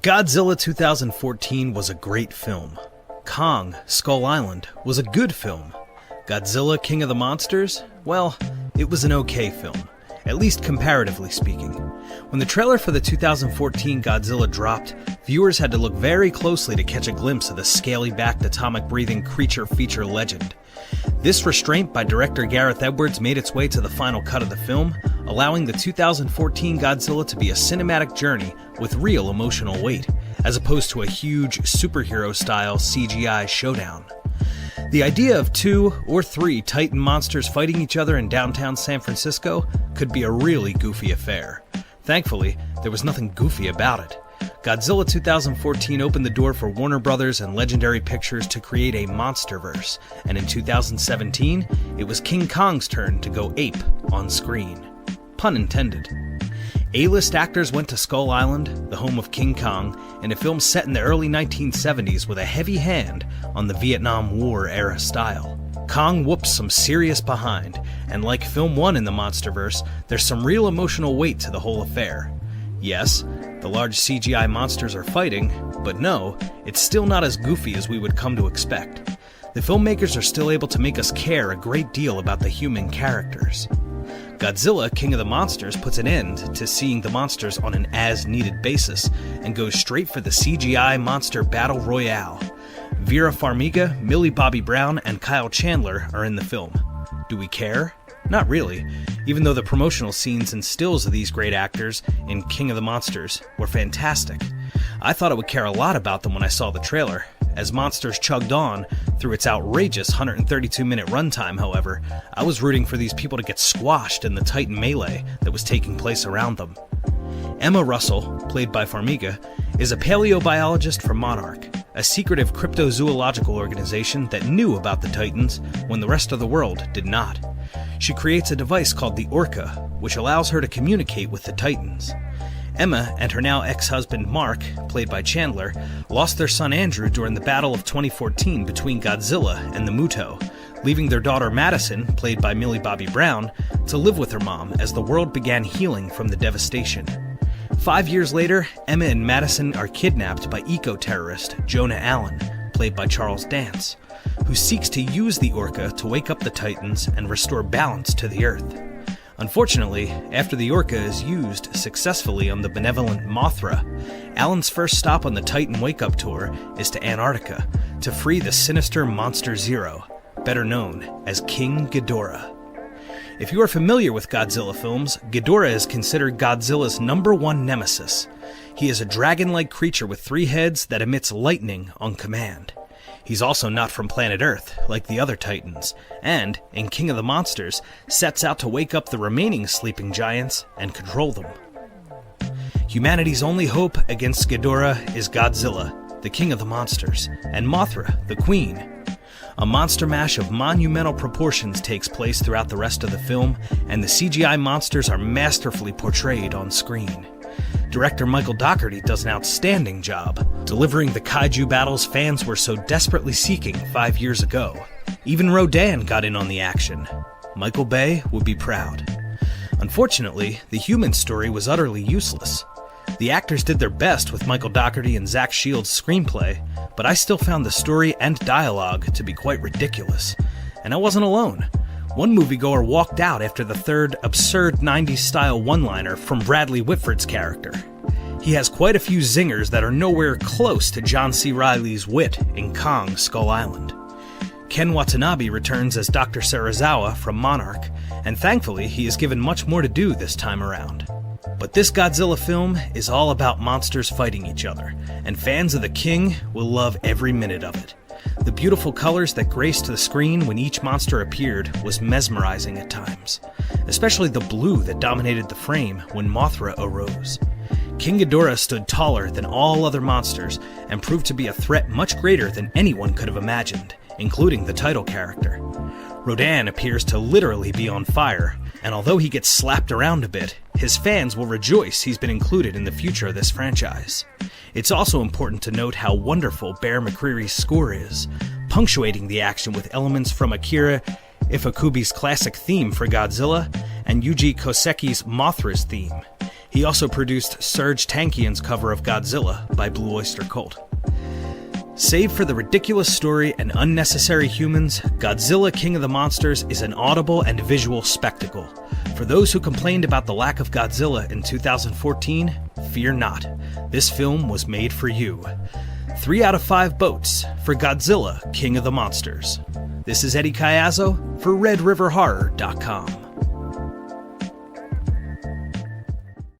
Godzilla 2014 was a great film. Kong, Skull Island was a good film. Godzilla, King of the Monsters? Well, it was an okay film, at least comparatively speaking. When the trailer for the 2014 Godzilla dropped, viewers had to look very closely to catch a glimpse of the scaly-backed, atomic-breathing creature feature legend. This restraint by director Gareth Edwards made its way to the final cut of the film, allowing the 2014 Godzilla to be a cinematic journey with real emotional weight, as opposed to a huge superhero-style CGI showdown. The idea of 2 or 3 Titan monsters fighting each other in downtown San Francisco could be a really goofy affair. Thankfully, there was nothing goofy about it. Godzilla 2014 opened the door for Warner Brothers and Legendary Pictures to create a MonsterVerse, and in 2017, it was King Kong's turn to go ape on screen. Pun intended. A-list actors went to Skull Island, the home of King Kong, in a film set in the early 1970s with a heavy hand on the Vietnam War era style. Kong whoops some serious behind, and like Film 1 in the MonsterVerse, there's some real emotional weight to the whole affair. Yes, the large CGI monsters are fighting, but no, it's still not as goofy as we would come to expect. The filmmakers are still able to make us care a great deal about the human characters. Godzilla, King of the Monsters puts an end to seeing the monsters on an as-needed basis and goes straight for the CGI monster battle royale. Vera Farmiga, Millie Bobby Brown, and Kyle Chandler are in the film. Do we care? Not really, even though the promotional scenes and stills of these great actors in King of the Monsters were fantastic. I thought I would care a lot about them when I saw the trailer. As Monsters chugged on through its outrageous 132-minute runtime, however, I was rooting for these people to get squashed in the Titan melee that was taking place around them. Emma Russell, played by Farmiga, is a paleobiologist for Monarch, a secretive cryptozoological organization that knew about the Titans when the rest of the world did not. She creates a device called the Orca, which allows her to communicate with the Titans. Emma and her now ex-husband Mark, played by Chandler, lost their son Andrew during the battle of 2014 between Godzilla and the Muto, leaving their daughter Madison, played by Millie Bobby Brown, to live with her mom as the world began healing from the devastation. 5 years later, Emma and Madison are kidnapped by eco-terrorist Jonah Allen, played by Charles Dance, who seeks to use the Orca to wake up the Titans and restore balance to the Earth. Unfortunately, after the Orca is used successfully on the benevolent Mothra, Alan's first stop on the Titan Wake-Up Tour is to Antarctica to free the sinister Monster Zero, better known as King Ghidorah. If you are familiar with Godzilla films, Ghidorah is considered Godzilla's #1 nemesis. He is a dragon-like creature with 3 heads that emits lightning on command. He's also not from planet Earth, like the other Titans, and, in King of the Monsters, sets out to wake up the remaining sleeping giants and control them. Humanity's only hope against Ghidorah is Godzilla, the King of the Monsters, and Mothra, the Queen. A monster mash of monumental proportions takes place throughout the rest of the film, and the CGI monsters are masterfully portrayed on screen. Director Michael Dougherty does an outstanding job, delivering the kaiju battles fans were so desperately seeking 5 years ago. Even Rodan got in on the action. Michael Bay would be proud. Unfortunately, the human story was utterly useless. The actors did their best with Michael Dougherty and Zach Shields' screenplay, but I still found the story and dialogue to be quite ridiculous. And I wasn't alone. One moviegoer walked out after the 3rd absurd 90s-style one-liner from Bradley Whitford's character. He has quite a few zingers that are nowhere close to John C. Reilly's wit in Kong, Skull Island. Ken Watanabe returns as Dr. Serizawa from Monarch, and thankfully he is given much more to do this time around. But this Godzilla film is all about monsters fighting each other, and fans of the King will love every minute of it. The beautiful colors that graced the screen when each monster appeared was mesmerizing at times, especially the blue that dominated the frame when Mothra arose. King Ghidorah stood taller than all other monsters and proved to be a threat much greater than anyone could have imagined, including the title character. Rodan appears to literally be on fire, and although he gets slapped around a bit, his fans will rejoice he's been included in the future of this franchise. It's also important to note how wonderful Bear McCreary's score is, punctuating the action with elements from Akira Ifukube's classic theme for Godzilla and Yuji Koseki's Mothra's theme. He also produced Serge Tankian's cover of Godzilla by Blue Oyster Cult. Save for the ridiculous story and unnecessary humans, Godzilla King of the Monsters is an audible and visual spectacle. For those who complained about the lack of Godzilla in 2014, fear not. This film was made for you. 3 out of 5 votes for Godzilla King of the Monsters. This is Eddie Caiazzo for RedRiverHorror.com.